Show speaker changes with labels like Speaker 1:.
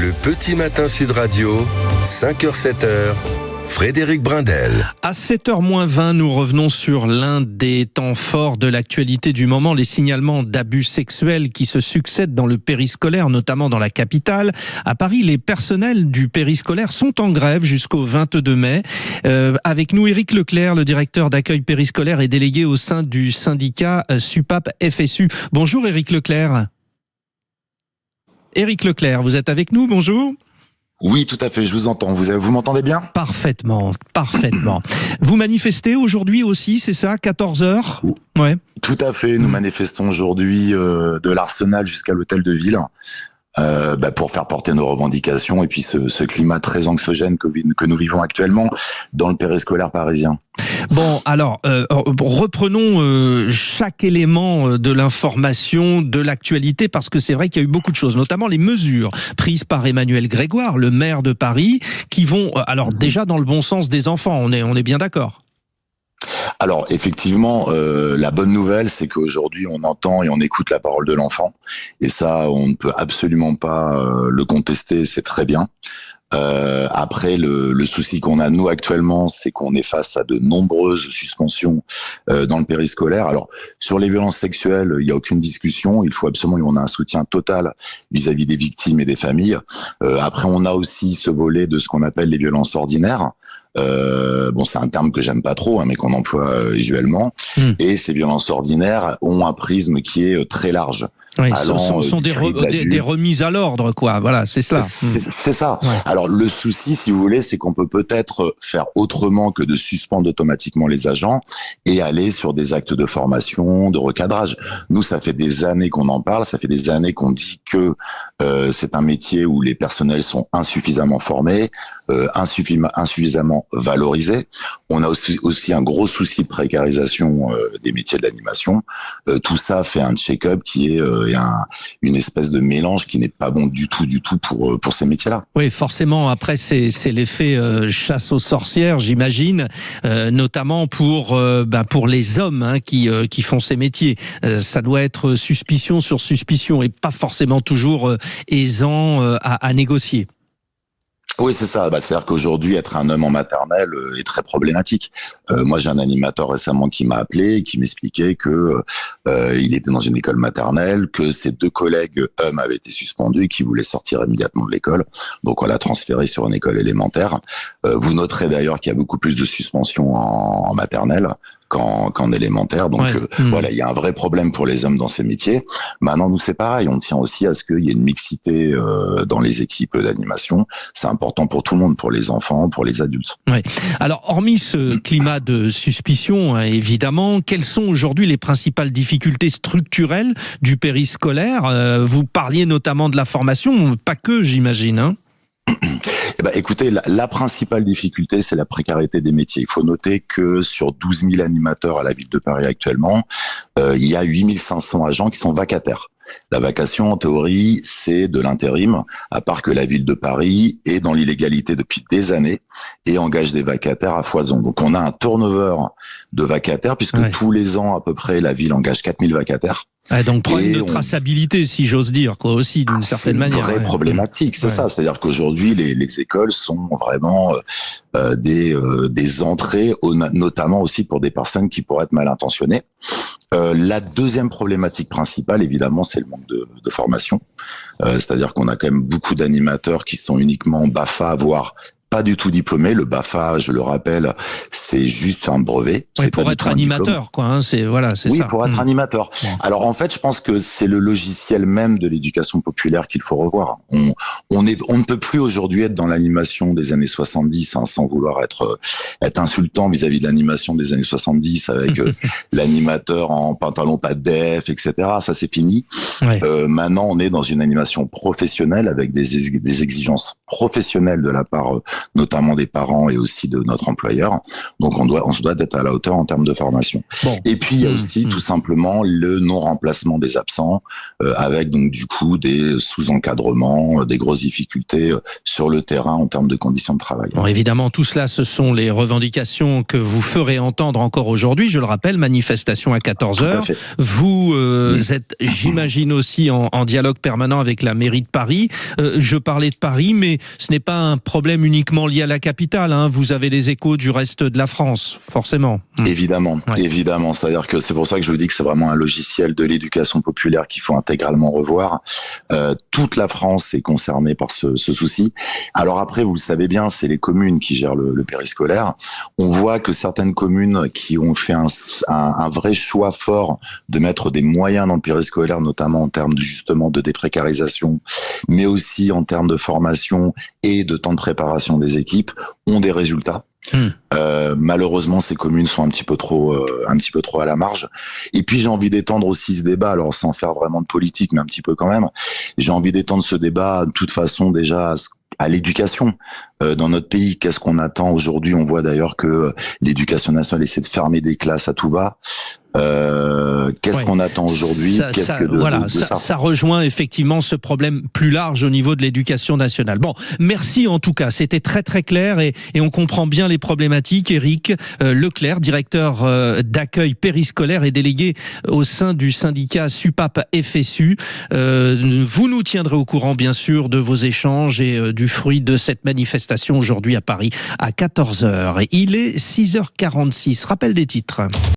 Speaker 1: Le petit matin Sud Radio, 5h-7h, Frédéric Brindel.
Speaker 2: À 7h-20, nous revenons sur l'un des temps forts de l'actualité du moment, les signalements d'abus sexuels qui se succèdent dans le périscolaire, notamment dans la capitale. À Paris, les personnels du périscolaire sont en grève jusqu'au 22 mai. Avec nous, Éric Leclerc, le directeur d'accueil périscolaire et délégué au sein du syndicat SUPAP-FSU. Bonjour Éric Leclerc. Éric Leclerc, vous êtes avec nous, bonjour.
Speaker 3: Oui, tout à fait, je vous entends. Vous m'entendez bien ?
Speaker 2: Parfaitement. Vous manifestez aujourd'hui aussi, c'est ça, 14h ? Ouais.
Speaker 3: Tout à fait, nous manifestons aujourd'hui de l'Arsenal jusqu'à l'hôtel de ville pour faire porter nos revendications et puis ce climat très anxiogène que nous vivons actuellement dans le périscolaire parisien.
Speaker 2: Bon, alors, reprenons chaque élément de l'information, de l'actualité, parce que c'est vrai qu'il y a eu beaucoup de choses, notamment les mesures prises par Emmanuel Grégoire, le maire de Paris, qui vont, alors déjà dans le bon sens des enfants, on est bien d'accord.
Speaker 3: Alors effectivement, la bonne nouvelle, c'est qu'aujourd'hui on entend et on écoute la parole de l'enfant, et ça on ne peut absolument pas le contester, c'est très bien. Après, le souci qu'on a nous actuellement, c'est qu'on est face à de nombreuses suspensions dans le périscolaire. Alors sur les violences sexuelles, il n'y a aucune discussion. Il faut absolument qu'on ait un soutien total vis-à-vis des victimes et des familles. Après, on a aussi ce volet de ce qu'on appelle les violences ordinaires. C'est un terme que j'aime pas trop, mais qu'on emploie usuellement. Et ces violences ordinaires ont un prisme qui est très large.
Speaker 2: Oui, ce sont des remises à l'ordre, quoi. Voilà, c'est cela.
Speaker 3: C'est ça.
Speaker 2: Ouais.
Speaker 3: Alors le souci, si vous voulez, c'est qu'on peut-être faire autrement que de suspendre automatiquement les agents et aller sur des actes de formation, de recadrage. Nous, ça fait des années qu'on en parle, ça fait des années qu'on dit que c'est un métier où les personnels sont insuffisamment formés, insuffisamment valorisés. On a aussi un gros souci de précarisation des métiers de l'animation. Tout ça fait un check-up qui est une espèce de mélange qui n'est pas bon du tout pour ces métiers-là.
Speaker 2: Oui, forcément. Après, c'est l'effet chasse aux sorcières, j'imagine, notamment pour les hommes qui font ces métiers. Ça doit être suspicion sur suspicion et pas forcément toujours aisant à négocier.
Speaker 3: Oui, c'est ça. C'est-à-dire qu'aujourd'hui, être un homme en maternelle est très problématique. Moi, j'ai un animateur récemment qui m'a appelé et qui m'expliquait que il était dans une école maternelle, que ses 2 collègues hommes avaient été suspendus et qu'il voulait sortir immédiatement de l'école. Donc, on l'a transféré sur une école élémentaire. Vous noterez d'ailleurs qu'il y a beaucoup plus de suspensions en maternelle qu'en élémentaire. Donc voilà, il y a un vrai problème pour les hommes dans ces métiers. Maintenant, nous, c'est pareil. On tient aussi à ce qu'il y ait une mixité dans les équipes d'animation. C'est important pour tout le monde, pour les enfants, pour les adultes.
Speaker 2: Ouais. Alors, hormis ce climat de suspicion, évidemment, quelles sont aujourd'hui les principales difficultés structurelles du périscolaire ? Vous parliez notamment de la formation, pas que, j'imagine,
Speaker 3: Écoutez, la principale difficulté, c'est la précarité des métiers. Il faut noter que sur 12 000 animateurs à la ville de Paris actuellement, il y a 8 500 agents qui sont vacataires. La vacation, en théorie, c'est de l'intérim, à part que la ville de Paris est dans l'illégalité depuis des années et engage des vacataires à foison. Donc on a un turnover de vacataires, puisque tous les ans, à peu près, la ville engage 4 000 vacataires.
Speaker 2: Donc problème de traçabilité, si j'ose dire, quoi, aussi d'une certaine manière.
Speaker 3: C'est une vraie problématique, c'est ça. C'est-à-dire qu'aujourd'hui, les écoles sont vraiment des entrées, notamment aussi pour des personnes qui pourraient être mal intentionnées. La deuxième problématique principale, évidemment, c'est le manque de formation. C'est-à-dire qu'on a quand même beaucoup d'animateurs qui sont uniquement BAFA, voire pas du tout diplômé. Le BAFA, je le rappelle, c'est juste un brevet.
Speaker 2: Ouais, pour être animateur, quoi. C'est ça.
Speaker 3: Oui, pour être animateur. Alors en fait, je pense que c'est le logiciel même de l'éducation populaire qu'il faut revoir. On ne peut plus aujourd'hui être dans l'animation des années 70, sans vouloir être insultant vis-à-vis de l'animation des années 70 avec l'animateur en pantalon pas de def, etc. Ça, c'est fini. Ouais. Maintenant, on est dans une animation professionnelle avec des exigences professionnelles de la part notamment des parents et aussi de notre employeur. Donc on se doit d'être à la hauteur en termes de formation. Bon. Et puis il y a aussi tout simplement le non-remplacement des absents, avec donc du coup des sous-encadrements, des grosses difficultés sur le terrain en termes de conditions de travail.
Speaker 2: Bon, évidemment, tout cela, ce sont les revendications que vous ferez entendre encore aujourd'hui. Je le rappelle, manifestation à 14h. Vous êtes, j'imagine aussi, en dialogue permanent avec la mairie de Paris. Je parlais de Paris, mais ce n'est pas un problème uniquement lié à la capitale. Hein. Vous avez les échos du reste de la France, forcément.
Speaker 3: Évidemment, évidemment. C'est-à-dire que c'est pour ça que je vous dis que c'est vraiment un logiciel de l'éducation populaire qu'il faut intégralement revoir. Toute la France est concernée par ce souci. Alors après, vous le savez bien, c'est les communes qui gèrent le périscolaire. On voit que certaines communes qui ont fait un vrai choix fort de mettre des moyens dans le périscolaire, notamment en termes justement de déprécarisation, mais aussi en termes de formation et de temps de préparation des équipes, ont des résultats. Malheureusement, ces communes sont un petit peu trop à la marge. Et puis j'ai envie d'étendre aussi ce débat, alors sans faire vraiment de politique, mais un petit peu quand même. J'ai envie d'étendre ce débat de toute façon déjà à l'éducation dans notre pays. Qu'est-ce qu'on attend aujourd'hui? On voit d'ailleurs que l'éducation nationale essaie de fermer des classes à tout va. Qu'est-ce qu'on attend aujourd'hui?
Speaker 2: Ça rejoint effectivement ce problème plus large au niveau de l'éducation nationale. Bon, merci en tout cas, c'était très très clair et on comprend bien les problématiques. Éric Leclerc, directeur d'accueil périscolaire et délégué au sein du syndicat SUPAP-FSU. Vous nous tiendrez au courant bien sûr de vos échanges et du fruit de cette manifestation aujourd'hui à Paris à 14h. Il est 6h46. Rappel des titres.